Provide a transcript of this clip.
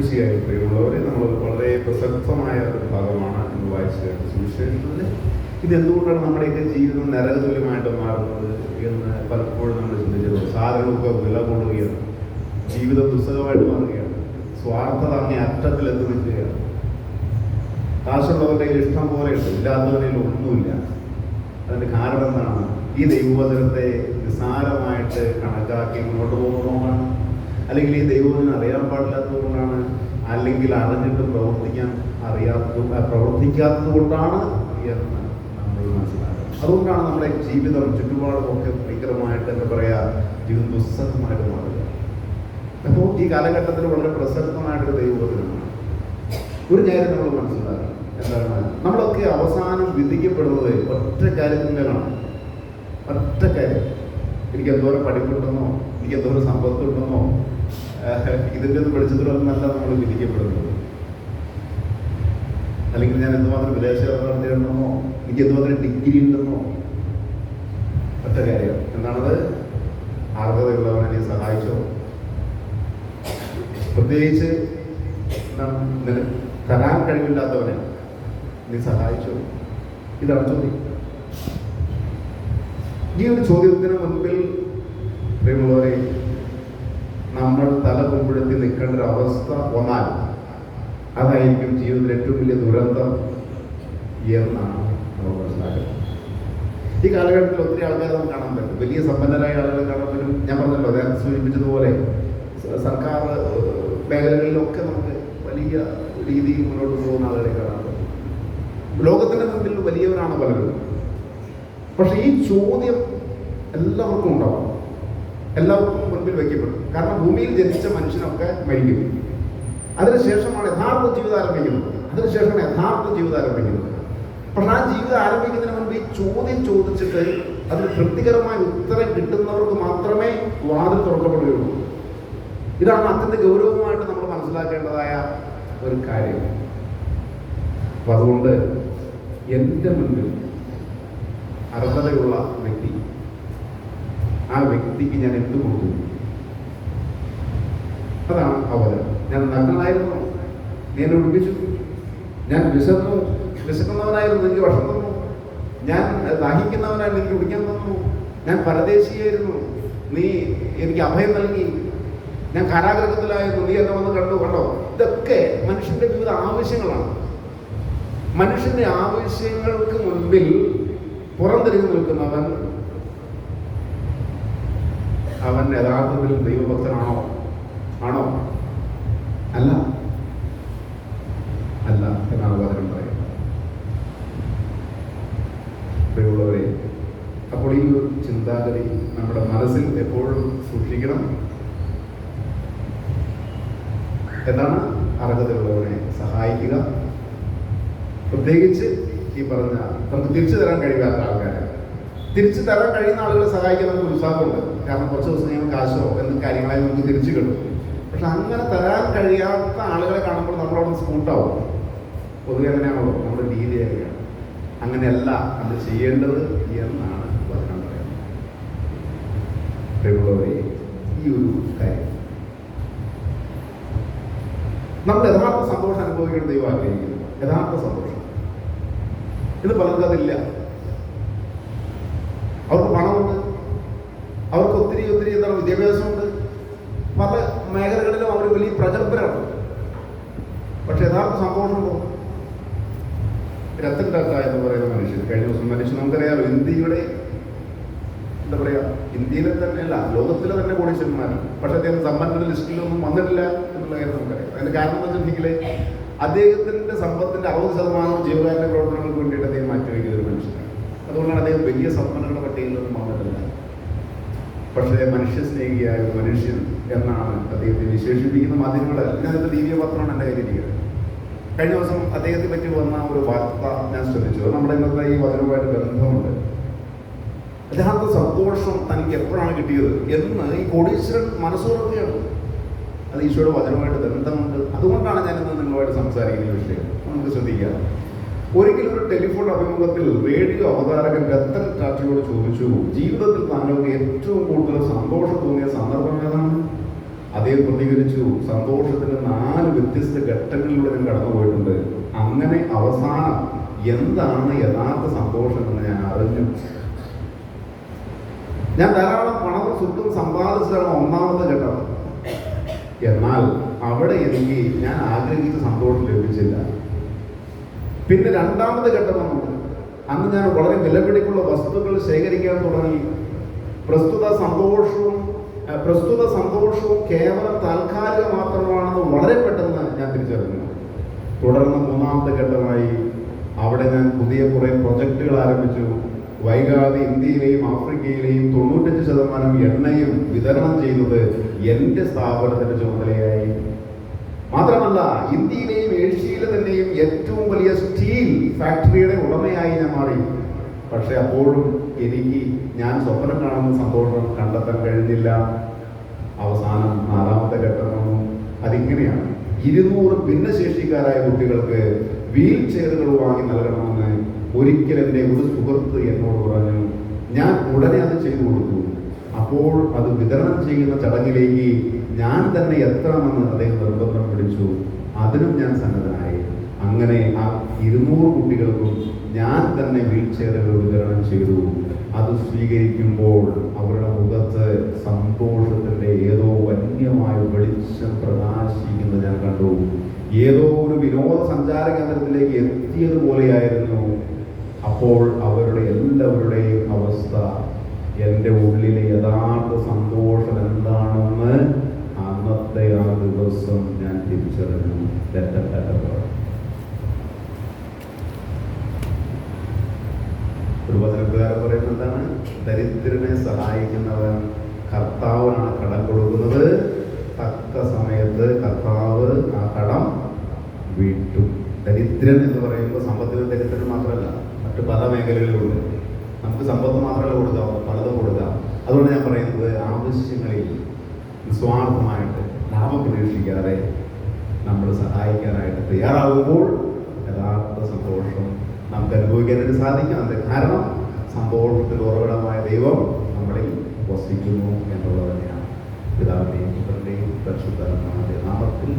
തീർച്ചയായും പ്രിയമുള്ളവരെ, നമ്മൾ വളരെ പ്രസക്തമായ ഒരു ഭാഗമാണ് ഇന്ന് വായിച്ചു കേട്ട സുവിശേഷത്തിൽ. ഇതെന്തുകൊണ്ടാണ് നമ്മുടെയൊക്കെ ജീവിതം നരകതുല്യമായിട്ട് മാറുന്നത് എന്ന് പലപ്പോഴും നമ്മൾ ചിന്തിച്ചത്. സാധനമൊക്കെ വില കൂടുകയാണ്, ജീവിതം പുസ്തകമായിട്ട് മാറുകയാണ്, സ്വാർത്ഥത അങ്ങേ അറ്റത്തിലെത്തി നിൽക്കുകയാണ്. കാശുള്ളവരുടെ ഇഷ്ടം പോലെയുണ്ട്, ഇല്ലാത്തവരുടെ ഒന്നുമില്ല. അതിൻ്റെ കാരണം എന്താണ്? ഈ ദൈവവചനത്തെ നിസ്സാരമായിട്ട് കണക്കാക്കി മുന്നോട്ട് പോകുന്നതുകൊണ്ടാണ്, അല്ലെങ്കിൽ ഈ ദൈവവചനം അറിയാൻ പാടില്ലാത്തതുകൊണ്ടാണ്, അല്ലെങ്കിൽ അറിഞ്ഞിട്ട് പ്രവർത്തിക്കാത്തത് കൊണ്ടാണ് എന്ന് നമ്മൾ മനസ്സിലാക്കണം. അതുകൊണ്ടാണ് നമ്മുടെ ജീവിതം ചുറ്റുപാടുമൊക്കെ ഭയങ്കരമായിട്ട് എന്താ പറയുക, ജീവിതം ദുസ്സഹമായിട്ട് മാറുക. അപ്പോൾ ഈ കാലഘട്ടത്തിൽ വളരെ പ്രസക്തമായിട്ടൊരു ദൈവവചനമാണ്. ഒരു കാര്യം നമ്മൾ മനസ്സിലാക്കണം, എന്താണ്? നമ്മളൊക്കെ അവസാനം വിധിക്കപ്പെടുന്നത് ഒറ്റ കാര്യത്തിലാണ്. ഒറ്റ കാര്യം. എനിക്ക് എന്തോരം പഠിപ്പുണ്ടെന്നോ, എനിക്ക് എന്തോരം സമ്പത്തുണ്ടെന്നോ, ഇതിൻ്റെ ഒന്നും പഠിച്ചതിലൊന്നല്ല നമ്മൾ വിധിക്കപ്പെടുന്നത്. അല്ലെങ്കിൽ ഞാൻ എന്തുമാത്രം വിദേശയാത്ര നടത്തിയിട്ടുണ്ടെന്നോ, എനിക്ക് എന്തുമാത്രം ഡിഗ്രി ഉണ്ടെന്നോ. ഒറ്റ കാര്യം. എന്താണത്? അർഹതയുള്ളവനെ നീ സഹായിച്ചോ? പ്രത്യേകിച്ച് തരാൻ കഴിവില്ലാത്തവനെ നീ സഹായിച്ചോ? ഇതാണ് ചോദ്യം. ഈ ഒരു ചോദ്യത്തിന് മുൻപിൽ പ്രിയമുള്ളവരെ, നമ്മൾ തല കൊമ്പെടുത്തി നിൽക്കേണ്ട ഒരു അവസ്ഥ വന്നാൽ അതായിരിക്കും ജീവിതത്തിൽ ഏറ്റവും വലിയ ദുരന്തം എന്നാണ് നമ്മൾ മനസ്സിലാക്കുന്നത്. ഈ കാലഘട്ടത്തിൽ ഒത്തിരി ആൾക്കാരെ നമുക്ക് കാണാൻ പറ്റും. വലിയ സമ്പന്നരായ ആളുകളെ കാണാൻ പറ്റും. ഞാൻ പറഞ്ഞല്ലോ, നേരത്തെ സൂചിപ്പിച്ചതുപോലെ സർക്കാർ മേഖലകളിലൊക്കെ നമുക്ക് വലിയ രീതിയിൽ മുന്നോട്ട് പോകുന്ന ആളുകളെ കാണാൻ പറ്റും. ലോകത്തിൻ്റെ മുമ്പിൽ വലിയവരാണ് പലരും. പക്ഷെ ഈ ചോദ്യം എല്ലാവർക്കും ഉണ്ടാവും, എല്ലാവർക്കും മുൻപിൽ വയ്ക്കപ്പെടും. കാരണം ഭൂമിയിൽ ജനിച്ച മനുഷ്യനൊക്കെ മരിക്കും. അതിനുശേഷമാണ് യഥാർത്ഥ ജീവിതം ആരംഭിക്കുന്നത്. പക്ഷെ ആ ജീവിതം ആരംഭിക്കുന്നതിന് മുൻപ് ഈ ചോദ്യം ചോദിച്ചിട്ട് അതിന് തൃപ്തികരമായ ഉത്തരം കിട്ടുന്നവർക്ക് മാത്രമേ വാതിൽ തുറക്കപ്പെടുകയുള്ളൂ. ഇതാണ് അത്യন্ত ഗൗരവമായിട്ട് നമ്മൾ മനസ്സിലാക്കേണ്ടതായ ഒരു കാര്യം. അപ്പം അതുകൊണ്ട് എൻ്റെ മുൻപിൽ അർഹതയുള്ള വ്യക്തി, ആ വ്യക്തിക്ക് ഞാൻ എന്ത് കൊടുത്തു? അതാണ് അവതരണം. ഞാൻ നഗ്നനായിരുന്നു, നീ എന്നെ ഉടുപ്പിച്ചു. ഞാൻ വിശക്കുന്നവനായിരുന്നു, എനിക്ക് ഭക്ഷണം തന്നു. ഞാൻ ദാഹിക്കുന്നവനായിരുന്നു, എനിക്ക് കുടിക്കാൻ തന്നു. ഞാൻ പരദേശിയായിരുന്നു, നീ എനിക്ക് അഭയം നൽകി. ഞാൻ കാരാഗ്രഹത്തിലായിരുന്നു, നീ എന്നെ വന്ന് കണ്ടോ. ഇതൊക്കെ മനുഷ്യന്റെ വിവിധ ആവശ്യങ്ങളാണ്. മനുഷ്യന്റെ ആവശ്യങ്ങൾക്ക് മുൻപിൽ പുറംതിരിഞ്ഞു നിൽക്കുന്നവൻ അവൻ യഥാർത്ഥത്തിൽ ദൈവഭക്തനാണോ? അല്ല എന്നാണ് വചനം പറയുന്നത്. പ്രിയമുള്ളവരെ, അപ്പോൾ ഈ ഒരു ചിന്താഗതി നമ്മുടെ മനസ്സിൽ എപ്പോഴും സൂക്ഷിക്കണം. എന്താണ്? അർഹതയുള്ളവനെ സഹായിക്കുക. പ്രത്യേകിച്ച് ഈ പറഞ്ഞ നമുക്ക് തിരിച്ചു തരാൻ കഴിയാത്ത ആൾക്കാരെ, തിരിച്ചു തരാൻ കഴിയുന്ന ആളുകളെ സഹായിക്കാൻ നമുക്ക് ഉത്സാഹമുണ്ട്. കാരണം കുറച്ച് ദിവസം കഴിയുമ്പോൾ കാശോ എന്ത് കാര്യങ്ങളായി നമുക്ക് തിരിച്ചു കിട്ടും. പക്ഷെ അങ്ങനെ തരാൻ കഴിയാത്ത ആളുകളെ കാണുമ്പോൾ നമ്മളവിടെ സ്കൂട്ടാവും. പൊതുവെ അങ്ങനെയാണല്ലോ നമ്മുടെ രീതി. അങ്ങനെയല്ല നമ്മൾ ചെയ്യേണ്ടത് എന്നാണ് വചനം പറയുന്നത്. പ്രിയമുള്ളവരെ, ഈ ഒരു കാര്യം നമ്മൾ യഥാർത്ഥ സന്തോഷം അനുഭവിക്കേണ്ട ദൈവം ആഗ്രഹിക്കുന്നു. യഥാർത്ഥ സന്തോഷം. ഇത് പലർക്കും അതില്ല. അവർക്ക് പണമുണ്ട്, അവർക്ക് ഒത്തിരി എന്താണ് വിദ്യാഭ്യാസമുണ്ട്, പല മേഖലകളിലും അവർ വലിയ പ്രഗത്ഭരാണ്. പക്ഷെ യഥാർത്ഥ സന്തോഷമുണ്ടോ? രത്തൻ ടാറ്റ എന്ന് പറയുന്ന കഴിഞ്ഞ ദിവസം നമുക്കറിയാമോ, ഇന്ത്യയുടെ എന്താ പറയുക, ഇന്ത്യയിലെ തന്നെ അല്ല ലോകത്തിലെ തന്നെ കോടീശ്വരന്മാരാണ്. പക്ഷെ അദ്ദേഹം സമ്പന്നരുടെ ലിസ്റ്റിലൊന്നും വന്നിട്ടില്ല എന്നുള്ള കാര്യം നമുക്കറിയാം. അതിന്റെ കാരണം എന്ന് വെച്ചിട്ടുണ്ടെങ്കിൽ അദ്ദേഹത്തിന്റെ സമ്പത്തിന്റെ 60% ജീവകാരുണ്യ പ്രവർത്തനങ്ങൾക്ക് വേണ്ടിയിട്ട് അദ്ദേഹം മാറ്റിവെക്കുന്ന ഒരു മനുഷ്യനാണ്. അതുകൊണ്ടാണ് അദ്ദേഹം വലിയ സമ്പന്നരുടെ പട്ടികയിലൊന്നും വന്നിട്ടില്ല. പക്ഷേ മനുഷ്യസ്നേഹിയായ ഒരു മനുഷ്യൻ എന്നാണ് അദ്ദേഹത്തെ വിശേഷിപ്പിക്കുന്ന മാധ്യമങ്ങൾ. ഞാനിപ്പോൾ ദിവ്യ പത്രമാണ് എൻ്റെ കയ്യിലിരിക്കുന്നത്. കഴിഞ്ഞ ദിവസം അദ്ദേഹത്തെ പറ്റി വന്ന ഒരു വാർത്ത ഞാൻ ശ്രദ്ധിച്ചു. നമ്മുടെ ഇന്നത്തെ ഈ വചനവുമായിട്ട് ബന്ധമുണ്ട്. യഥാർത്ഥ സന്തോഷം തനിക്ക് എപ്പോഴാണ് കിട്ടിയത് എന്ന് ഈ കോടീശ്വരൻ മനസ്സുറക്കുകയാണ്. അത് ഈശോയുടെ വചനവുമായിട്ട് ബന്ധമുണ്ട്. അതുകൊണ്ടാണ് ഞാനിന്ന് നിങ്ങളുമായിട്ട് സംസാരിക്കുന്ന വിഷയം. നമുക്ക് ശ്രദ്ധിക്കാം. ഒരിക്കലും ഒരു ടെലിഫോൺ അഭിമുഖത്തിൽ റേഡിയോ അവതാരകൻ രത്തൻ ടാറ്റയോട് ചോദിച്ചു, ജീവിതത്തിൽ താങ്കൾക്ക് ഏറ്റവും കൂടുതൽ സന്തോഷം തോന്നിയ സന്ദർഭം ഏതാണ്? അദ്ദേഹം പ്രതികരിച്ചു, സന്തോഷത്തിന്റെ 4 വ്യത്യസ്ത ഘട്ടങ്ങളിലൂടെ ഞാൻ കടന്നുപോയിട്ടുണ്ട്. അങ്ങനെ അവസാനം എന്താണ് യഥാർത്ഥ സന്തോഷം എന്ന് ഞാൻ അറിഞ്ഞു. ഞാൻ ധാരാളം പണവും സ്വത്തും സമ്പാദിച്ചതാണ് 1ാമത്തെ ഘട്ടം. എന്നാൽ അവിടെ എനിക്ക് ഞാൻ ആഗ്രഹിച്ച സന്തോഷം ലഭിച്ചില്ല. പിന്നെ 2ാമത്തെ ഘട്ടം വന്നു. അന്ന് ഞാൻ വളരെ വിലപിടിപ്പുള്ള വസ്തുക്കൾ ശേഖരിക്കാൻ തുടങ്ങി. പ്രസ്തുത സന്തോഷവും കേവലം താൽക്കാലിക മാത്രമാണെന്ന് വളരെ പെട്ടെന്ന് ഞാൻ തിരിച്ചറിഞ്ഞു. തുടർന്ന് 3ാമത്തെ ഘട്ടമായി. അവിടെ ഞാൻ പുതിയ കുറെ പ്രൊജക്ടുകൾ ആരംഭിച്ചു. വൈകാതെ ഇന്ത്യയിലെയും ആഫ്രിക്കയിലെയും 95% എണ്ണയും വിതരണം ചെയ്യുന്നത് എൻ്റെ സ്ഥാപനത്തിന്റെ ചുമതലയായി. മാത്രമല്ല, ഇന്ത്യയിലെയും ഏഷ്യയിലെ തന്നെയും ഏറ്റവും വലിയ സ്റ്റീൽ ഫാക്ടറിയുടെ ഉടമയായി ഞാൻ മാറി. പക്ഷെ അപ്പോഴും എനിക്ക് ഞാൻ സ്വപ്നം കാണുന്ന സന്തോഷം കണ്ടെത്താൻ കഴിഞ്ഞില്ല. അവസാനം 4ാമത്തെ ഘട്ടം വന്നു. അതിങ്ങനെയാണ്: 200 ഭിന്നശേഷിക്കാരായ കുട്ടികൾക്ക് വീൽ ചെയറുകൾ വാങ്ങി നൽകണമെന്ന് ഒരിക്കൽ എൻ്റെ ഒരു സുഹൃത്ത് എന്നോട് പറഞ്ഞു. ഞാൻ ഉടനെ അത് ചെയ്തു കൊടുത്തു. അപ്പോൾ അത് വിതരണം ചെയ്യുന്ന ചടങ്ങിലേക്ക് ഞാൻ തന്നെ എത്തണമെന്ന് അദ്ദേഹം നിർബന്ധം പിടിച്ചു. അതിനും ഞാൻ സന്നദ്ധനായി. അങ്ങനെ ആ 200 കുട്ടികൾക്കും ഞാൻ തന്നെ വീൽ ചെയറുകൾ വിതരണം ചെയ്തു. അത് സ്വീകരിക്കുമ്പോൾ അവരുടെ മുഖത്ത് സന്തോഷത്തിന്റെ ഏതോ വന്യമായ വെളിച്ചം പ്രകാശിക്കുന്നത് ഞാൻ കണ്ടു. ഏതോ ഒരു വിനോദസഞ്ചാര കേന്ദ്രത്തിലേക്ക് എത്തിയതുപോലെയായിരുന്നു. അപ്പോൾ അവരുടെ എല്ലാവരുടെയും അവസ്ഥ, എൻ്റെ ഉള്ളിലെ യഥാർത്ഥ സന്തോഷം എന്താണെന്ന് അന്നത്തെ ആ ദിവസം ഞാൻ തിരിച്ചറിഞ്ഞു. ഒരു വചനപ്രകാരം പറയുന്നത് എന്താണ്? ദരിദ്രനെ സഹായിക്കുന്നവൻ കർത്താവിനാണ് കടം കൊടുക്കുന്നത്. തക്ക സമയത്ത് കർത്താവ് ആ കടം വീട്ടും. ദരിദ്രൻ എന്ന് പറയുമ്പോൾ സമ്പത്തിന് ദരിദ്രൻ മാത്രമല്ല, മറ്റു പല മേഖലകളിലുണ്ട്. നമുക്ക് സമ്പത്ത് മാത്രമല്ല കൊടുക്കാം, പലതും കൊടുക്കാം. അതുകൊണ്ട് ഞാൻ പറയുന്നത്, ആവശ്യങ്ങളിൽ നിസ്വാർത്ഥമായിട്ട് ലാഭം പ്രതീക്ഷിക്കാതെ നമ്മൾ സഹായിക്കാനായിട്ട് തയ്യാറാകുമ്പോൾ യഥാർത്ഥ സന്തോഷം നമുക്ക് അനുഭവിക്കാനായിട്ട് സാധിക്കും. അതിന്റെ കാരണം സന്തോഷത്തിന്റെ ഉറവിടമായ ദൈവം നമ്മളിൽ വസിക്കുന്നു എന്നുള്ളത് തന്നെയാണ്. പിതാവിന്റെയും പുത്രന്റെയും പരിശുദ്ധാത്മാവിന്റെ നാമത്തിൽ